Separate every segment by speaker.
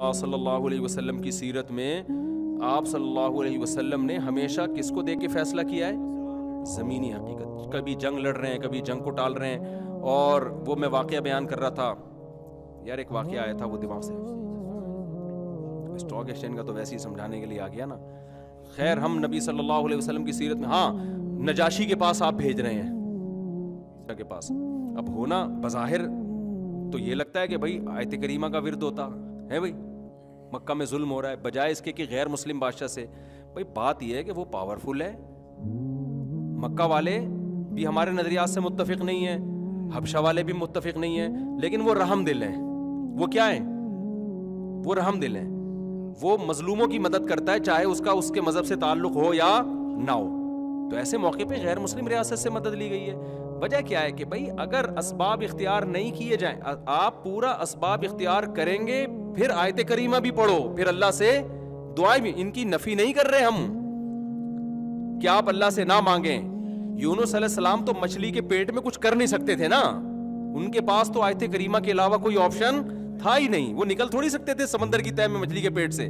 Speaker 1: صلی اللہ علیہ وسلم کی سیرت میں آپ صلی اللہ علیہ وسلم نے ہمیشہ کس کو دیکھ کے فیصلہ کیا ہے؟ زمینی حقیقت. کبھی جنگ لڑ رہے ہیں, کبھی جنگ کو ٹال رہے ہیں. اور وہ میں واقعہ بیان کر رہا تھا یار, ایک واقعہ آیا تھا وہ دماغ سے, اسٹاک ایکسچینج کا تو ویسے ہی سمجھانے کے لیے آ گیا نا. خیر, ہم نبی صلی اللہ علیہ وسلم کی سیرت میں, ہاں نجاشی کے پاس آپ بھیج رہے ہیں کے پاس. اب ہونا بظاہر تو یہ لگتا ہے کہ بھائی آیت کریمہ کا ورد ہوتا ہے, بھائی مکہ میں ظلم ہو رہا ہے, بجائے اس کے کہ غیر مسلم بادشاہ سے. بھائی بات یہ ہے کہ وہ پاورفل ہے, مکہ والے بھی ہمارے نظریات سے متفق نہیں ہیں, حبشہ والے بھی متفق نہیں ہیں, لیکن وہ رحم دل ہیں. وہ کیا ہیں؟ وہ رحم دل ہیں. وہ مظلوموں کی مدد کرتا ہے, چاہے اس کا اس کے مذہب سے تعلق ہو یا نہ ہو. تو ایسے موقع پہ غیر مسلم ریاست سے مدد لی گئی ہے. وجہ کیا ہے کہ بھائی اگر اسباب اختیار نہیں کیے جائیں, آپ پورا اسباب اختیار کریں گے, پھر آیت کریمہ بھی پڑھو, پھر اللہ سے دعائیں بھی. ان کی نفی نہیں کر رہے ہم کہ آپ اللہ سے نہ مانگیں. یونس علیہ السلام تو مچھلی کے پیٹ میں کچھ کر نہیں سکتے تھے نا, ان کے پاس تو آیت کریمہ کے علاوہ کوئی آپشن تھا ہی نہیں. وہ نکل تھوڑی سکتے تھے سمندر کی تہہ میں مچھلی کے پیٹ سے.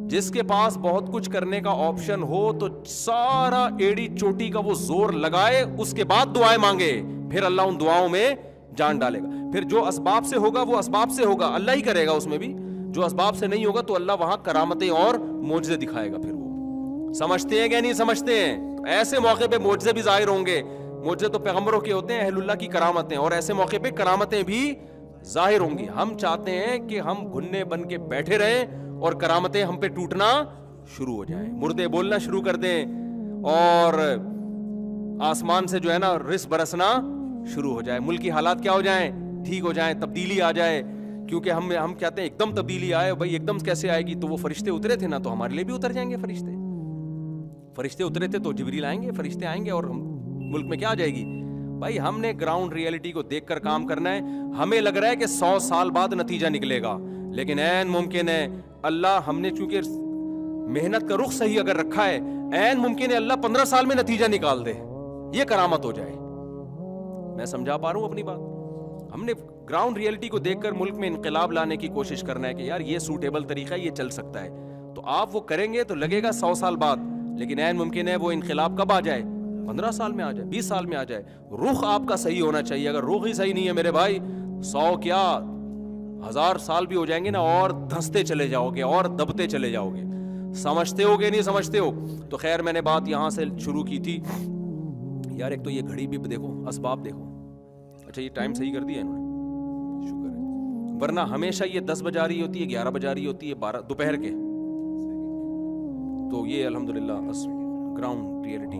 Speaker 1: جس کے پاس بہت کچھ کرنے کا آپشن ہو تو سارا ایڑی چوٹی کا وہ زور لگائے, اس کے بعد دعائیں مانگے, پھر اللہ ان دعاؤں میں جان ڈالے گا. پھر جو اسباب سے ہوگا وہ اسباب سے ہوگا, اللہ ہی کرے گا اس میں بھی. جو اسباب سے نہیں ہوگا تو اللہ وہاں کرامتیں اور معجزے دکھائے گا. پھر وہ سمجھتے ہیں کہ نہیں سمجھتے ہیں؟ ایسے موقع پہ معجزے بھی ظاہر ہوں گے. معجزے تو پیغمبروں کے ہوتے ہیں, اہل اللہ کی کرامتیں, اور ایسے موقع پہ کرامتیں بھی ظاہر ہوں گی. ہم چاہتے ہیں کہ ہم گھنے بن کے بیٹھے رہیں اور کرامتیں ہم پہ ٹوٹنا شروع ہو جائیں, مردے بولنا شروع کر دیں, اور آسمان سے جو ہے نا رزق برسنا شروع ہو جائے, ملک کی حالات کیا ہو جائیں, ٹھیک ہو جائیں, تبدیلی آ جائے. کیونکہ ہم کہتے ہیں ایک دم تبدیلی آئے. بھائی ایک دم کیسے آئے گی؟ تو وہ فرشتے اترے تھے نا, تو ہمارے لیے بھی اتر جائیں گے فرشتے. فرشتے اترے تھے تو جبریل آئیں گے, فرشتے آئیں گے, اور ملک میں کیا آ جائے گی؟ بھائی ہم نے گراؤنڈ ریئلٹی کو دیکھ کر کام کرنا ہے. ہمیں لگ رہا ہے کہ 100 سال بعد نتیجہ نکلے گا, لیکن عین ممکن ہے اللہ, ہم نے چونکہ محنت کا رخ صحیح اگر رکھا ہے, عین ممکن ہے اللہ 15 سال میں نتیجہ نکال دے, یہ کرامت ہو جائے. میں سمجھا پا رہا ہوں اپنی بات؟ ہم نے گراؤنڈ ریئلٹی کو دیکھ کر ملک میں انقلاب لانے کی کوشش کرنا ہے کہ یار یہ سوٹیبل طریقہ ہے, یہ چل سکتا ہے. تو آپ وہ کریں گے تو لگے گا 100 سال بعد, لیکن عین ممکن ہے وہ انقلاب کب آ جائے؟ 15 سال میں آ جائے, 20 سال میں آ جائے. رخ آپ کا صحیح ہونا چاہیے. اگر رخ ہی صحیح نہیں ہے میرے بھائی, 100 کیا 1000 سال بھی ہو جائیں گے نا, اور دھنستے چلے جاؤ گے اور دبتے چلے جاؤ گے. سمجھتے ہو کہ نہیں سمجھتے ہو؟ تو خیر, میں نے بات یہاں سے شروع کی تھی. یار ایک تو یہ گھڑی بھی دیکھو, اسباب دیکھو. اچھا یہ ٹائم صحیح کر دیا انہوں نے, شکر ہے, ورنہ ہمیشہ یہ 10 بجا رہی ہوتی ہے, 11 بجا رہی ہوتی ہے, 12 دوپہر کے. تو یہ الحمدللہ گراؤنڈ ریئلٹی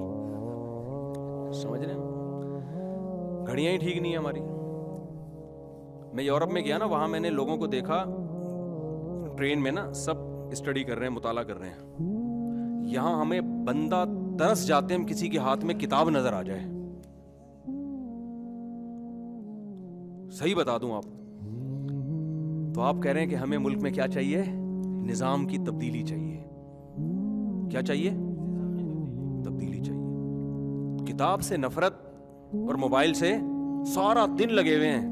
Speaker 1: سمجھ رہے ہیں, گھڑیاں ہی ٹھیک نہیں ہیں ہماری. میں یورپ میں گیا نا, وہاں میں نے لوگوں کو دیکھا ٹرین میں نا, سب اسٹڈی کر رہے ہیں, مطالعہ کر رہے ہیں. یہاں ہمیں بندہ ترس جاتے ہیں کسی کے ہاتھ میں کتاب نظر آ جائے. صحیح بتا دوں آپ, تو آپ کہہ رہے ہیں کہ ہمیں ملک میں کیا چاہیے؟ نظام کی تبدیلی چاہیے. کیا چاہیے؟ تبدیلی چاہیے. کتاب سے نفرت اور موبائل سے سارا دن لگے ہوئے ہیں.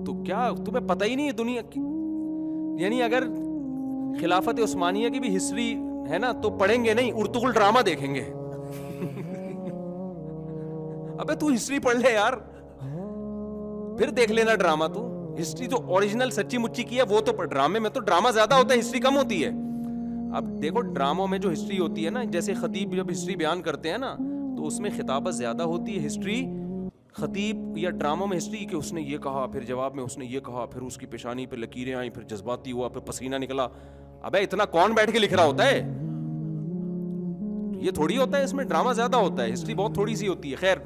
Speaker 1: تو کیا تمہیں پتہ ہی نہیں ہے دنیا کی, یعنی اگر خلافت عثمانیہ کی بھی ہسٹری ہے نا تو پڑھیں گے نہیں, ارطغرل ڈرامہ دیکھیں گے. ابے تو ہسٹری پڑھ لے یار, پھر دیکھ لینا ڈرامہ. تو ہسٹری تو اوریجنل سچی مچی کی ہے, وہ تو ڈرامے میں تو ڈرامہ زیادہ ہوتا ہے, ہسٹری کم ہوتی ہے. اب دیکھو ڈراموں میں جو ہسٹری ہوتی ہے نا, جیسے خطیب جب ہسٹری بیان کرتے ہیں نا تو اس میں خطابت زیادہ ہوتی ہے. ہسٹری خطیب یا ڈراموں میں ہسٹری کہ اس نے یہ کہا, پھر جواب میں اس نے یہ کہا, پھر اس کی پیشانی پہ لکیریں آئیں, پھر جذباتی ہوا, پھر پسینہ نکلا. ابے اتنا کون بیٹھ کے لکھ رہا ہوتا ہے؟ یہ تھوڑی ہوتا ہے, اس میں ڈرامہ زیادہ ہوتا ہے, ہسٹری بہت تھوڑی سی ہوتی ہے. خیر,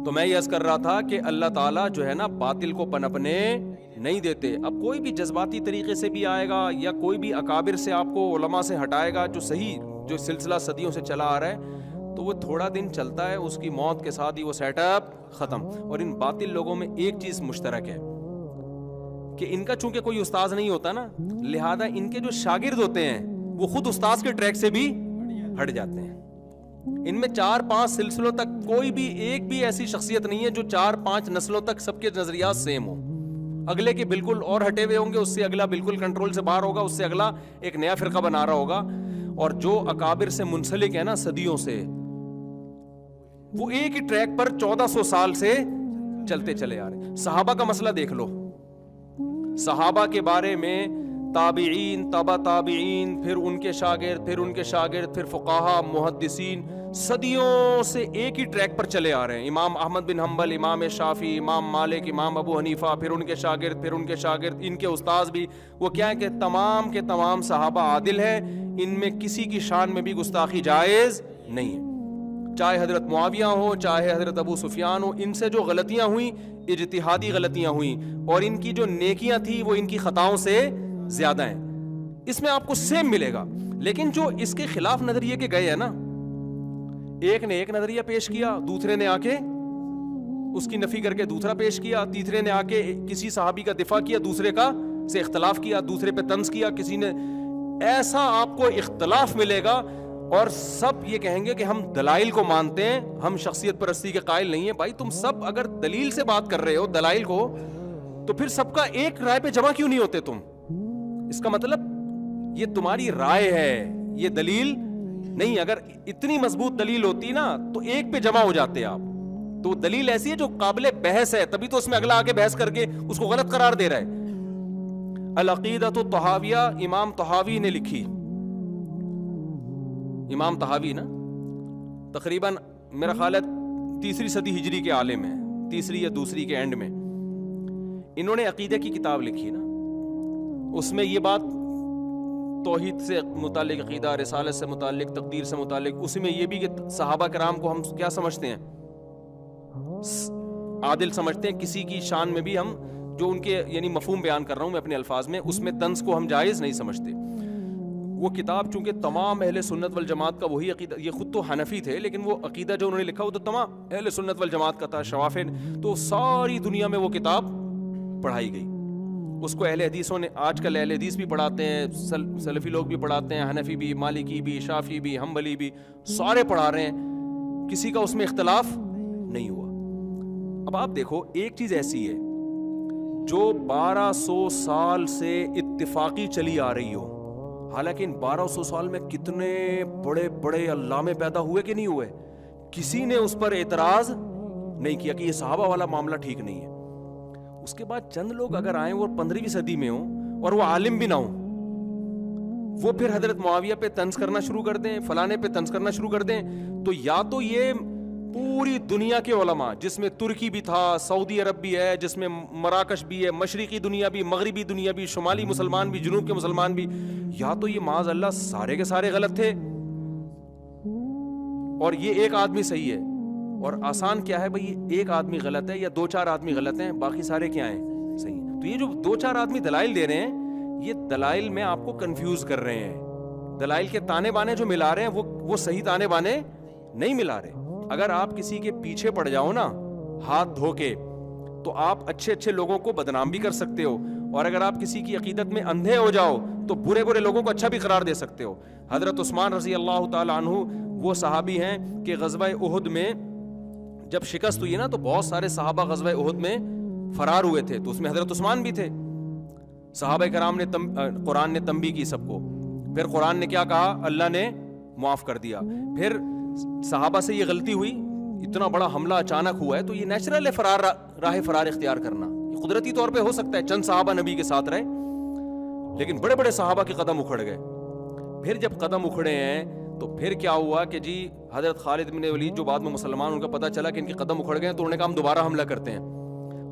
Speaker 1: تو میں یہ عرض کر رہا تھا کہ اللہ تعالیٰ جو ہے نا باطل کو پنپنے نہیں دیتے. اب کوئی بھی جذباتی طریقے سے بھی آئے گا یا کوئی بھی اکابر سے آپ کو علماء سے ہٹائے گا, جو صحیح جو سلسلہ صدیوں سے چلا آ رہا ہے, تو وہ تھوڑا دن چلتا ہے, اس کی موت کے ساتھ ہی وہ سیٹ اپ ختم. اور ان باطل لوگوں میں ایک چیز مشترک ہے کہ ان کا چونکہ کوئی استاذ نہیں ہوتا نا, لہذا ان کے جو شاگرد ہوتے ہیں وہ خود استاذ کے ٹریک سے بھی ہٹ جاتے ہیں. ان میں 4-5 سلسلوں تک کوئی بھی ایک بھی ایسی شخصیت نہیں ہے جو 4-5 نسلوں تک سب کے نظریات سیم ہو. اگلے کے بالکل اور ہٹے ہوئے ہوں گے، اس سے اگلا بالکل کنٹرول سے باہر ہوگا، اس سے اگلا ایک نیا فرقہ بنا رہا ہوگا. اور جو اکابر سے منسلک ہے نا صدیوں سے، وہ ایک ہی ٹریک پر 1400 سال سے چلتے چلے آ رہے. صحابہ کا مسئلہ دیکھ لو، صحابہ کے بارے میں تابعین، تبع تابعین، پھر ان کے شاگرد، پھر ان کے شاگرد، پھر فقہا، محدثین، صدیوں سے ایک ہی ٹریک پر چلے آ رہے ہیں. امام احمد بن حنبل، امام شافعی، امام مالک، امام ابو حنیفہ، پھر ان کے شاگرد، پھر ان کے شاگرد، ان کے استاذ بھی. وہ کیا ہے کہ تمام کے تمام صحابہ عادل ہیں، ان میں کسی کی شان میں بھی گستاخی جائز نہیں ہے. چاہے حضرت معاویہ ہو، چاہے حضرت ابو سفیان ہو، ان سے جو غلطیاں ہوئیں اجتہادی غلطیاں ہوئیں، اور ان کی جو نیکیاں تھیں وہ ان کی خطاؤں سے زیادہ ہیں. اس میں آپ کو سیم ملے گا. لیکن جو اس کے خلاف نظریے کے گئے ہیں نا، ایک نے ایک نظریہ پیش کیا، دوسرے نے آ کے اس کی نفی کر کے دوسرا پیش کیا، تیسرے نے آ کے کسی صحابی کا دفاع کیا، دوسرے کا سے اختلاف کیا، دوسرے پہ طنز کیا، کسی نے ایسا آپ کو اختلاف ملے گا. اور سب یہ کہیں گے کہ ہم دلائل کو مانتے ہیں، ہم شخصیت پرستی کے قائل نہیں ہیں. بھائی تم سب اگر دلیل سے بات کر رہے ہو، دلائل کو، تو پھر سب کا ایک رائے پہ جمع کیوں نہیں ہوتے تم؟ اس کا مطلب یہ تمہاری رائے ہے، یہ دلیل نہیں. اگر اتنی مضبوط دلیل ہوتی نا تو ایک پہ جمع ہو جاتے آپ. تو دلیل ایسی ہے جو قابل بحث ہے، تبھی تو اس میں اگلا آگے بحث کر کے اس کو غلط قرار دے رہا ہے. العقیدۃ الطحاویہ امام طحاوی نے لکھی. امام طحاوی نا تقریباً میرا خیال ہے 3 صدی ہجری کے عالم ہیں، 3 یا 2 کے اینڈ میں. انہوں نے عقیدہ کی کتاب لکھی نا، اس میں یہ بات توحید سے متعلق، عقیدہ رسالت سے متعلق، تقدیر سے متعلق، اس میں یہ بھی کہ صحابہ کرام کو ہم کیا سمجھتے ہیں؟ عادل سمجھتے ہیں. کسی کی شان میں بھی ہم جو ان کے یعنی مفہوم بیان کر رہا ہوں میں اپنے الفاظ میں، اس میں طنز کو ہم جائز نہیں سمجھتے. وہ کتاب چونکہ تمام اہل سنت والجماعت کا وہی عقیدہ، یہ خود تو حنفی تھے لیکن وہ عقیدہ جو انہوں نے لکھا وہ تو تمام اہل سنت والجماعت کا تھا، شوافع. تو ساری دنیا میں وہ کتاب پڑھائی گئی. اس کو اہل حدیثوں نے، آج کل اہل حدیث بھی پڑھاتے ہیں، سلفی لوگ بھی پڑھاتے ہیں، حنفی بھی، مالکی بھی، شافعی بھی، حنبلی بھی، سارے پڑھا رہے ہیں. کسی کا اس میں اختلاف نہیں ہوا. اب آپ دیکھو ایک چیز ایسی ہے جو 1200 سال سے اتفاقی چلی آ رہی ہو، حالانکہ ان 1200 سال میں کتنے بڑے بڑے علامے پیدا ہوئے کہ نہیں ہوئے، کسی نے اس پر اعتراض نہیں کیا کہ یہ صحابہ والا معاملہ ٹھیک نہیں ہے. اس کے بعد چند لوگ اگر آئیں وہ 15ویں صدی میں ہوں اور وہ عالم بھی نہ ہوں، وہ پھر حضرت معاویہ پہ طنز کرنا شروع کر دیں، فلانے پہ طنز کرنا شروع کر دیں، تو یا تو یہ پوری دنیا کے علماء، جس میں ترکی بھی تھا، سعودی عرب بھی ہے، جس میں مراکش بھی ہے، مشرقی دنیا بھی، مغربی دنیا بھی، شمالی مسلمان بھی، جنوب کے مسلمان بھی، یا تو یہ معاذ اللہ سارے کے سارے غلط تھے اور یہ ایک آدمی صحیح ہے. اور آسان کیا ہے بھئی، ایک آدمی غلط ہے یا 2-4 آدمی غلط ہیں، باقی سارے کیا ہیں؟ صحیح ہیں. تو یہ جو 2-4 آدمی دلائل دے رہے ہیں، یہ دلائل میں آپ کو کنفیوز کر رہے ہیں. دلائل کے تانے بانے جو ملا رہے ہیں وہ صحیح تانے بانے نہیں ملا رہے. اگر آپ کسی کے پیچھے پڑ جاؤ نا ہاتھ دھو کے، تو آپ اچھے اچھے لوگوں کو بدنام بھی کر سکتے ہو، اور اگر آپ کسی کی عقیدت میں اندھے ہو جاؤ تو برے برے لوگوں کو اچھا بھی قرار دے سکتے ہو. حضرت عثمان رضی اللہ تعالی عنہ وہ صحابی ہیں کہ غزوہ احد میں جب شکست ہوئی نا تو بہت سارے صحابہ غزوہ احد میں فرار ہوئے تھے، تو اس میں حضرت عثمان بھی تھے. صحابہ کرام نے قرآن نے تنبیہ کی سب کو، پھر قرآن نے کیا کہا؟ اللہ نے معاف کر دیا. پھر صحابہ سے یہ غلطی ہوئی، اتنا بڑا حملہ اچانک ہوا ہے تو یہ نیچرل ہے راہ فرار اختیار کرنا، یہ قدرتی طور پہ ہو سکتا ہے. چند صحابہ نبی کے ساتھ رہے لیکن بڑے بڑے صحابہ کے قدم اکھڑ گئے. پھر جب قدم اکھڑے ہیں تو پھر کیا ہوا کہ جی حضرت خالد بن ولید جو بعد میں مسلمان، ان کا پتہ چلا کہ ان کے قدم اکھڑ گئے تو انہوں نے کہا ہم دوبارہ حملہ کرتے ہیں.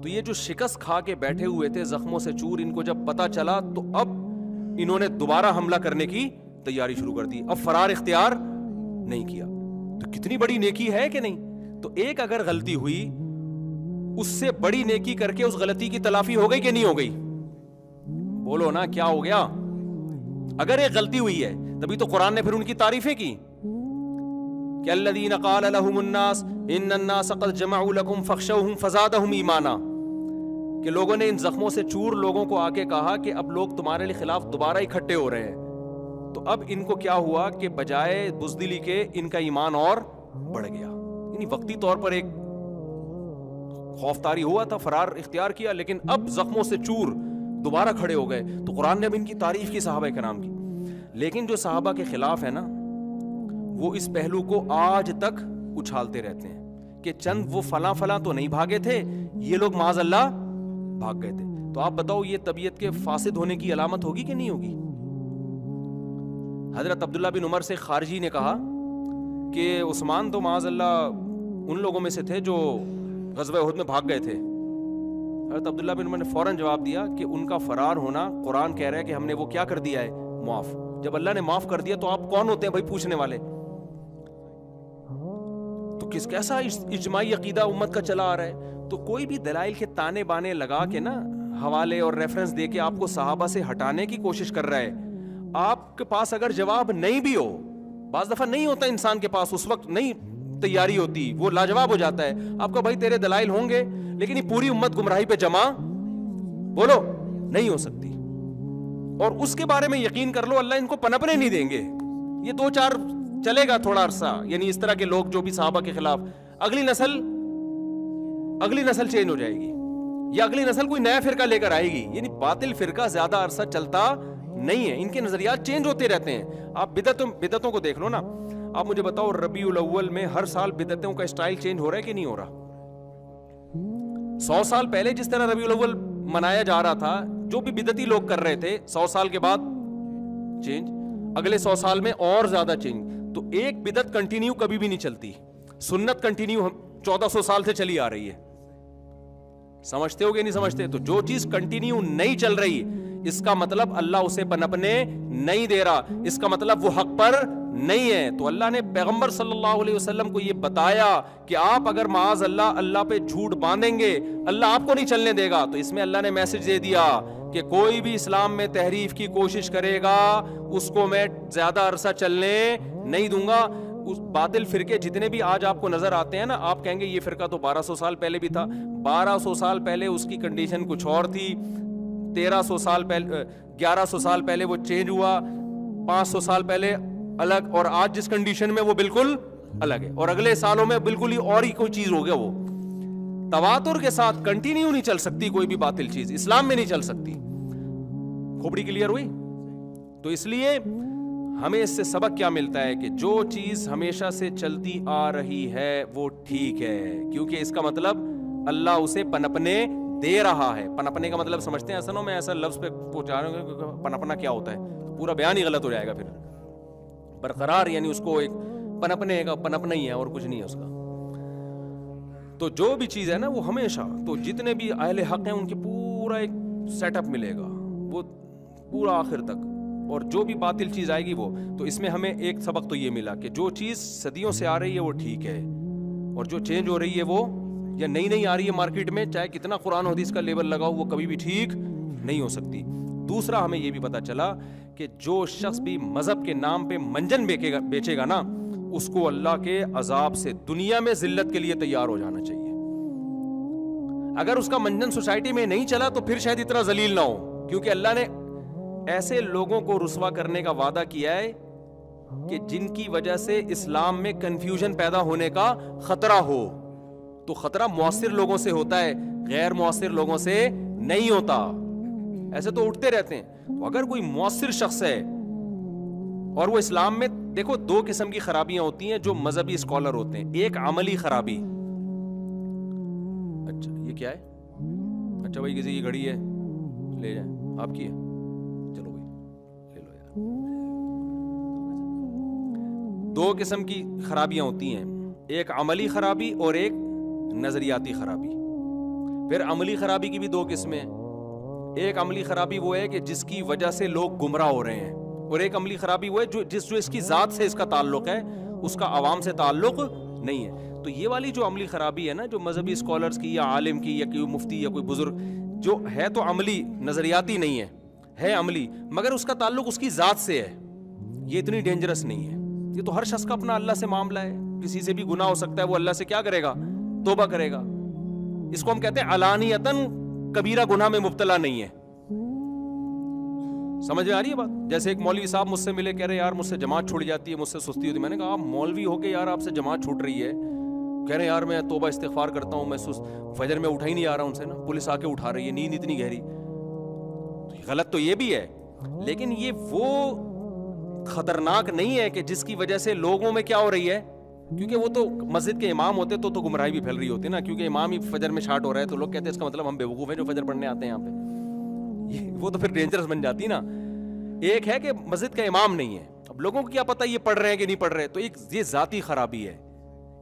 Speaker 1: تو یہ جو شکست کھا کے بیٹھے ہوئے تھے زخموں سے چور، ان کو جب پتہ چلا تو اب انہوں نے دوبارہ حملہ کرنے کی تیاری شروع کر دی، اب فرار اختیار نہیں کیا. تو کتنی بڑی نیکی ہے کہ نہیں؟ تو ایک اگر غلطی ہوئی، اس سے بڑی نیکی کر کے اس غلطی کی تلافی ہو گئی کہ نہیں ہو گئی؟ بولو نا کیا ہو گیا؟ اگر ایک غلطی ہوئی ہے تبھی تو قرآن نے پھر ان کی تعریفیں کی کہ الذین قال لهم الناس ان الناس قد جمعوا لكم فاخشوهم فزادهم ایمانا، کہ لوگوں نے ان زخموں سے چور لوگوں کو آ کے کہا کہ اب لوگ تمہارے خلاف دوبارہ اکٹھے ہو رہے ہیں. تو اب ان کو کیا ہوا کہ بجائے بزدلی کے ان کا ایمان اور بڑھ گیا. یعنی وقتی طور پر ایک خوفطاری ہوا تھا, فرار اختیار کیا, لیکن اب زخموں سے چور دوبارہ کھڑے ہو گئے. تو قرآن نے اب ان کی تعریف کی صحابہ کرام کی. لیکن جو صحابہ کے خلاف ہے نا, وہ اس پہلو کو آج تک اچھالتے رہتے ہیں کہ چند وہ فلاں تو نہیں بھاگے تھے, یہ لوگ معاذ اللہ بھاگ گئے تھے. تو آپ بتاؤ یہ طبیعت کے فاسد ہونے کی علامت ہوگی کہ نہیں ہوگی؟ حضرت عبداللہ بن عمر سے خارجی نے کہا کہ عثمان تو معاذ اللہ ان لوگوں میں سے تھے جو غزوہ احد میں بھاگ گئے تھے. حضرت عبداللہ بن عمر نے فوراً جواب دیا کہ ان کا فرار ہونا قرآن کہہ رہا ہے کہ ہم نے وہ کیا کر دیا ہے, معاف. جب اللہ نے معاف کر دیا تو آپ کون ہوتے ہیں بھائی پوچھنے والے؟ تو کیسا اجماعی عقیدہ امت کا چلا آ رہا ہے. تو کوئی بھی دلائل کے تانے بانے لگا کے نا, حوالے اور ریفرنس دے کے آپ کو صحابہ سے ہٹانے کی کوشش کر رہا ہے. آپ کے پاس اگر جواب نہیں بھی ہو, بعض دفعہ نہیں ہوتا انسان کے پاس, اس وقت نہیں تیاری ہوتی, وہ لاجواب ہو جاتا ہے. آپ کو بھائی تیرے دلائل ہوں گے, لیکن یہ پوری امت گمراہی پہ جمع بولو نہیں ہو سکتی. اور اس کے بارے میں یقین کر لو, اللہ ان کو پنپنے نہیں دیں گے. یہ 2-4 چلے گا تھوڑا عرصہ, یعنی اس طرح کے لوگ جو بھی صحابہ کے خلاف, اگلی نسل چینج ہو جائے گی, یا اگلی نسل کوئی نیا فرقہ لے کر آئے گی. یعنی باطل فرقہ زیادہ عرصہ چلتا نہیں ہے, ان کے نظریات چینج ہوتے رہتے ہیں. آپ بدعتوں کو دیکھ لو نا. آپ مجھے بتاؤ ربیع الاول میں ہر سال بدعتوں کا اسٹائل چینج ہو رہا ہے کہ نہیں ہو رہا؟ 100 سال پہلے جس طرح ربیع الاول منایا جا رہا تھا, جو بھی بدعتی لوگ کر رہے تھے, 100 سال کے بعد چینج, اگلے 100 سال میں اور زیادہ چینج. تو ایک بدعت کنٹینیو کبھی بھی نہیں چلتی. سنت کنٹینیو 1400 سال سے چلی آ رہی ہے. سمجھتے ہو گے نہیں سمجھتے؟ تو جو چیز کنٹینیو نہیں چل رہی, اس کا مطلب اللہ اسے پنپنے نہیں دے رہا, اس کا مطلب وہ حق پر نہیں ہے. تو اللہ نے پیغمبر صلی اللہ علیہ وسلم کو یہ بتایا کہ آپ اگر معاذ اللہ پہ جھوٹ باندھیں گے, اللہ آپ کو نہیں چلنے دے گا. تو اس میں اللہ نے میسج دے دیا کہ کوئی بھی اسلام میں تحریف کی کوشش کرے گا, اس کو میں زیادہ عرصہ چلنے نہیں دوں گا. اس باطل فرقے جتنے بھی آج آپ کو نظر آتے ہیں نا, آپ کہیں گے یہ فرقہ تو 1200 سال پہلے بھی تھا. 1200 سال پہلے اس کی کنڈیشن کچھ اور تھی, 1300 سال پہلے 1100 سال پہلے وہ چینج ہوا, 500 سال پہلے الگ, اور آج جس کنڈیشن میں وہ بالکل الگ ہے, اور اگلے سالوں میں بالکل ہی اور ہی کوئی چیز ہو گیا. وہ تواتر کے ساتھ کنٹینیو نہیں چل سکتی کوئی بھی باطل چیز, اسلام میں نہیں چل سکتی. کھوپڑی کلیئر ہوئی؟ تو اس لیے ہمیں اس سے سبق کیا ملتا ہے کہ جو چیز ہمیشہ سے چلتی آ رہی ہے وہ ٹھیک ہے, کیونکہ اس کا مطلب اللہ اسے پنپنے دے رہا ہے. پنپنے کا مطلب سمجھتے ہیں؟ اصل میں ایسا لفظ پہ پہنچا رہے ہیں, پنپنا کیا ہوتا ہے, پورا بیان ہی غلط ہو جائے گا پھر. برقرار یعنی اس کو ایک پنپنے کا پنپنا ہی ہے, اور کچھ نہیں ہے اس کا. تو جو بھی چیز ہے نا وہ ہمیشہ, تو جتنے بھی اہل حق ہیں ان کے پورا ایک سیٹ اپ ملے گا, وہ پورا آخر تک. اور جو بھی باطل چیز آئے گی وہ, تو اس میں ہمیں ایک سبق تو یہ ملا کہ جو چیز صدیوں سے آ رہی ہے وہ ٹھیک ہے, اور جو چینج ہو رہی ہے وہ, یا نئی آ رہی ہے مارکیٹ میں, چاہے کتنا قرآن حدیث کا لیبل لگاؤ, وہ کبھی بھی ٹھیک نہیں ہو سکتی. دوسرا ہمیں یہ بھی پتا چلا کہ جو شخص بھی مذہب کے نام پہ منجن بیچے گا نا, اس کو اللہ کے عذاب سے دنیا میں ذلت کے لیے تیار ہو جانا چاہیے. اگر اس کا منجن سوسائٹی میں نہیں چلا تو پھر شاید اتنا ذلیل نہ ہو, کیونکہ اللہ نے ایسے لوگوں کو رسوا کرنے کا وعدہ کیا ہے کہ جن کی وجہ سے اسلام میں کنفیوژن پیدا ہونے کا خطرہ ہو. تو خطرہ مؤثر لوگوں سے ہوتا ہے, غیر مؤثر لوگوں سے نہیں ہوتا. ایسے تو اٹھتے رہتے ہیں. تو اگر کوئی مؤثر شخص ہے اور وہ اسلام میں, دیکھو 2 قسم کی خرابیاں ہوتی ہیں جو مذہبی اسکالر ہوتے ہیں. ایک عملی خرابی, اچھا یہ کیا ہے, اچھا بھائی کسی کی گھڑی ہے لے جائیں, آپ کی ہے, چلو بھائی لے لو یار. 2 قسم کی خرابیاں ہوتی ہیں, ایک عملی خرابی اور ایک نظریاتی خرابی. پھر عملی خرابی کی بھی 2 قسمیں ہیں. ایک عملی خرابی وہ ہے کہ جس کی وجہ سے لوگ گمراہ ہو رہے ہیں, اور ایک عملی خرابی وہ ہے جو اس کی ذات سے اس کا تعلق ہے, اس کا عوام سے تعلق نہیں ہے. تو یہ والی جو عملی خرابی ہے نا, جو مذہبی اسکالرز کی یا عالم کی یا کوئی مفتی یا کوئی بزرگ, جو ہے تو عملی, نظریاتی نہیں ہے عملی, مگر اس کا تعلق اس کی ذات سے ہے, یہ اتنی ڈینجرس نہیں ہے. یہ تو ہر شخص کا اپنا اللہ سے معاملہ ہے, کسی سے بھی گناہ ہو سکتا ہے, وہ اللہ سے کیا کرے گا, توبہ کرے گا. اس کو ہم کہتے ہیں علانیتاً کبیرہ گناہ میں مبتلا نہیں ہے. سمجھ میں آ رہی ہے بات؟ جیسے ایک مولوی صاحب مجھ سے ملے, کہہ رہے یار مجھ سے جماعت چھوڑ جاتی ہے, مجھ سے سستی ہوتی ہے. میں نے کہا آپ مولوی ہو کے یار آپ سے جماعت چھوٹ رہی ہے, کہہ رہے ہیں یار میں توبہ استغفار کرتا ہوں, میں فجر میں اٹھا ہی نہیں آ رہا ان سے نا, پولیس آ کے اٹھا رہی ہے, نیند اتنی گہری. غلط تو یہ بھی ہے, لیکن یہ وہ خطرناک نہیں ہے کہ جس کی وجہ سے لوگوں میں کیا ہو رہی ہے, کیونکہ وہ تو مسجد کے امام ہوتے تو گمراہی بھی پھیل رہی ہوتی نا, کیونکہ امام ہی فجر میں شارٹ ہو رہا ہے تو لوگ کہتے ہیں اس کا مطلب ہم بیوقوف ہیں جو فجر پڑھنے آتے ہیں یہاں پہ. وہ تو پھر ڈینجرس بن جاتی نا. ایک ہے کہ مسجد کا امام نہیں ہے, اب لوگوں کو کیا پتہ یہ پڑھ رہے ہیں کہ نہیں پڑھ رہے, تو ایک یہ ذاتی خرابی ہے.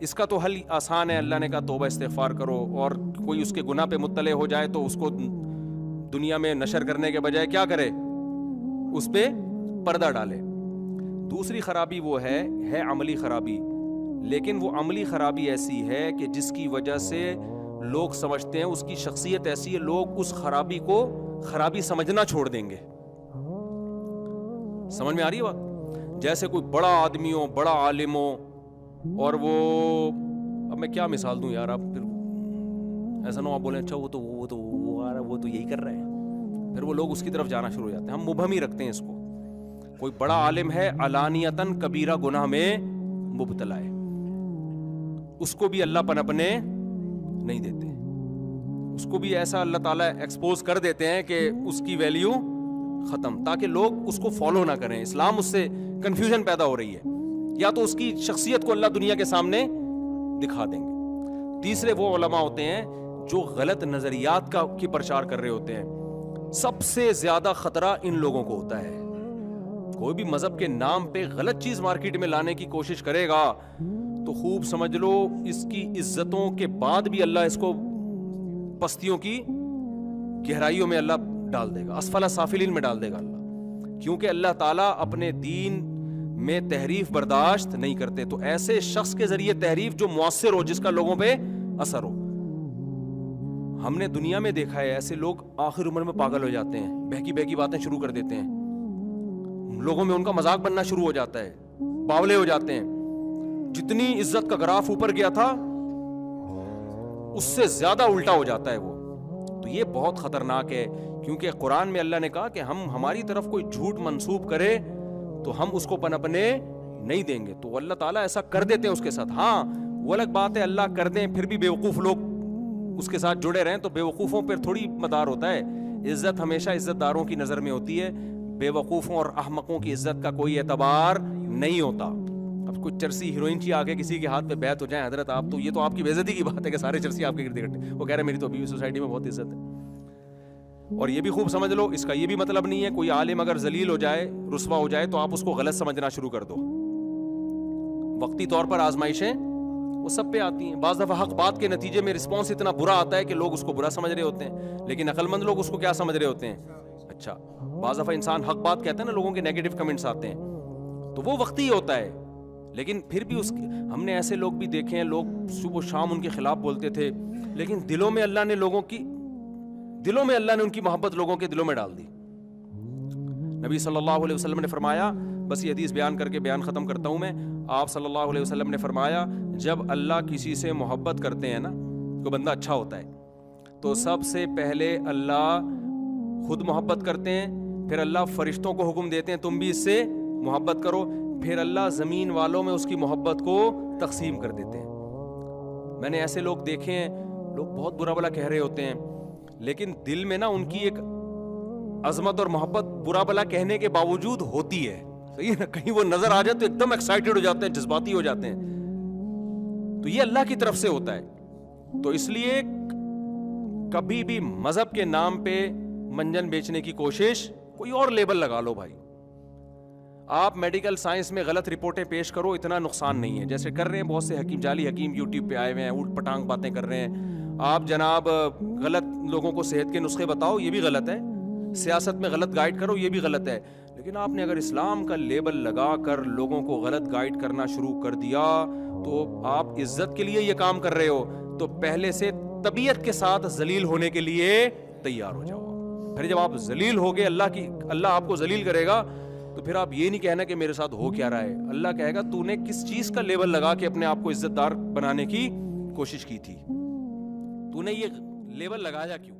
Speaker 1: اس کا تو حل آسان ہے, اللہ نے کہا توبہ استغفار کرو, اور کوئی اس کے گناہ پہ مطلع ہو جائے تو اس کو دنیا میں نشر کرنے کے بجائے کیا کرے, اس پہ پردہ ڈالے. دوسری خرابی وہ ہے عملی خرابی, لیکن وہ عملی خرابی ایسی ہے کہ جس کی وجہ سے لوگ سمجھتے ہیں اس کی شخصیت ایسی ہے, لوگ اس خرابی کو خرابی سمجھنا چھوڑ دیں گے. سمجھ میں آ رہی ہے بات؟ جیسے کوئی بڑا آدمی ہو, بڑا عالم ہو, اور وہ, اب میں کیا مثال دوں یار, آپ پھر ایسا نہ آپ بولیں اچھا وہ تو یہی کر رہے ہیں, پھر وہ لوگ اس کی طرف جانا شروع ہو جاتے ہیں. ہم مبہم ہی رکھتے ہیں اس کو. کوئی بڑا عالم ہے, علانیتاً کبیرہ گناہ میں مبتلا ہے, اس کو بھی اللہ پنپنے نہیں دیتے, اس کو بھی ایسا اللہ تعالیٰ ایکسپوز کر دیتے ہیں کہ اس کی ویلیو ختم, تاکہ لوگ اس کو فالو نہ کریں. اسلام اس سے کنفیوژن پیدا ہو رہی ہے, یا تو اس کی شخصیت کو اللہ دنیا کے سامنے دکھا دیں گے. تیسرے وہ علماء ہوتے ہیں جو غلط نظریات کی پرچار کر رہے ہوتے ہیں. سب سے زیادہ خطرہ ان لوگوں کو ہوتا ہے. کوئی بھی مذہب کے نام پہ غلط چیز مارکیٹ میں لانے کی کوشش کرے گا تو خوب سمجھ لو اس کی عزتوں کے بعد بھی اللہ اس کو پستیوں کی گہرائیوں میں اللہ ڈال دے گا, اسفل سافلین میں ڈال دے گا اللہ, کیونکہ اللہ تعالیٰ اپنے دین میں تحریف برداشت نہیں کرتے. تو ایسے شخص کے ذریعے تحریف جو مؤثر ہو, جس کا لوگوں پہ اثر ہو. ہم نے دنیا میں دیکھا ہے ایسے لوگ آخر عمر میں پاگل ہو جاتے ہیں, بہکی باتیں شروع کر دیتے ہیں, لوگوں میں ان کا مذاق بننا شروع ہو جاتا ہے, باولے ہو جاتے ہیں. جتنی عزت کا گراف اوپر گیا تھا اس سے زیادہ الٹا ہو جاتا ہے وہ. تو یہ بہت خطرناک ہے, کیونکہ قرآن میں اللہ نے کہا کہ ہماری طرف کوئی جھوٹ منسوب کرے تو ہم اس کو پنپنے نہیں دیں گے. تو اللہ تعالیٰ ایسا کر دیتے ہیں اس کے ساتھ. ہاں وہ الگ بات ہے اللہ کر دیں پھر بھی بیوقوف لوگ اس کے ساتھ جڑے رہیں, تو بیوقوفوں پر تھوڑی مدار ہوتا ہے. عزت ہمیشہ عزت داروں کی نظر میں ہوتی ہے, بیوقوفوں اور احمقوں کی عزت کا کوئی اعتبار نہیں ہوتا. اب کوئی چرسی ہیروئن چی آ کے کسی کے ہاتھ پہ بیعت ہو جائیں حضرت آپ, تو یہ تو آپ کی بے عزتی کی بات ہے کہ سارے چرسی آپ کے گرد اکٹھے. وہ کہہ رہے ہیں میری تو ابھی بھی سوسائٹی میں بہت عزت ہے. اور یہ بھی خوب سمجھ لو, اس کا یہ بھی مطلب نہیں ہے کوئی عالم اگر ذلیل ہو جائے, رسوا ہو جائے, تو آپ اس کو غلط سمجھنا شروع کر دو. وقتی طور پر آزمائشیں وہ سب پہ آتی ہیں. بعض دفعہ حق بات کے نتیجے میں رسپانس اتنا برا آتا ہے کہ لوگ اس کو برا سمجھ رہے ہوتے ہیں, لیکن عقل مند لوگ اس کو کیا سمجھ رہے ہوتے ہیں, اچھا. بعض دفعہ انسان حق بات کہتا ہے نا, لوگوں کے نیگیٹو کمنٹس آتے ہیں, تو وہ وقتی ہوتا ہے. لیکن پھر بھی ہم نے ایسے لوگ بھی دیکھے ہیں, لوگ صبح و شام ان کے خلاف بولتے تھے, لیکن دلوں میں اللہ نے ان کی محبت لوگوں کے دلوں میں ڈال دی. نبی صلی اللہ علیہ وسلم نے فرمایا, بس یہ حدیث بیان کر کے بیان ختم کرتا ہوں میں. آپ صلی اللہ علیہ وسلم نے فرمایا جب اللہ کسی سے محبت کرتے ہیں نا, کوئی بندہ اچھا ہوتا ہے, تو سب سے پہلے اللہ خود محبت کرتے ہیں, پھر اللہ فرشتوں کو حکم دیتے ہیں تم بھی اس سے محبت کرو, پھر اللہ زمین والوں میں اس کی محبت کو تقسیم کر دیتے ہیں. میں نے ایسے لوگ دیکھے ہیں, لوگ بہت برا بلا کہہ رہے ہوتے ہیں, لیکن دل میں نا ان کی ایک عظمت اور محبت برا بلا کہنے کے باوجود ہوتی ہے. صحیح ہے نا, کہیں وہ نظر آ جائے تو ایک دم ایکسائٹیڈ ہو جاتے ہیں, جذباتی ہو جاتے ہیں. تو یہ اللہ کی طرف سے ہوتا ہے. تو اس لیے کبھی بھی مذہب کے نام پہ منجن بیچنے کی کوشش, کوئی اور لیبل لگا لو بھائی. آپ میڈیکل سائنس میں غلط رپورٹیں پیش کرو, اتنا نقصان نہیں ہے, جیسے کر رہے ہیں بہت سے حکیم, جعلی حکیم یوٹیوب پہ آئے ہوئے ہیں, اوٹ پٹانگ باتیں کر رہے ہیں. آپ جناب غلط لوگوں کو صحت کے نسخے بتاؤ, یہ بھی غلط ہے. سیاست میں غلط گائیڈ کرو, یہ بھی غلط ہے. لیکن آپ نے اگر اسلام کا لیبل لگا کر لوگوں کو غلط گائیڈ کرنا شروع کر دیا تو آپ عزت کے لیے یہ کام کر رہے ہو, تو پہلے سے طبیعت کے ساتھ ذلیل ہونے کے لیے تیار ہو جاؤ. پھر جب آپ ذلیل ہوگے, اللہ آپ کو ذلیل کرے گا, تو پھر آپ یہ نہیں کہنا کہ میرے ساتھ ہو کیا رہا ہے. اللہ کہے گا تو نے کس چیز کا لیبل لگا کے اپنے آپ کو عزت دار بنانے کی کوشش کی تھی, تو نے یہ لیبل لگایا کیوں؟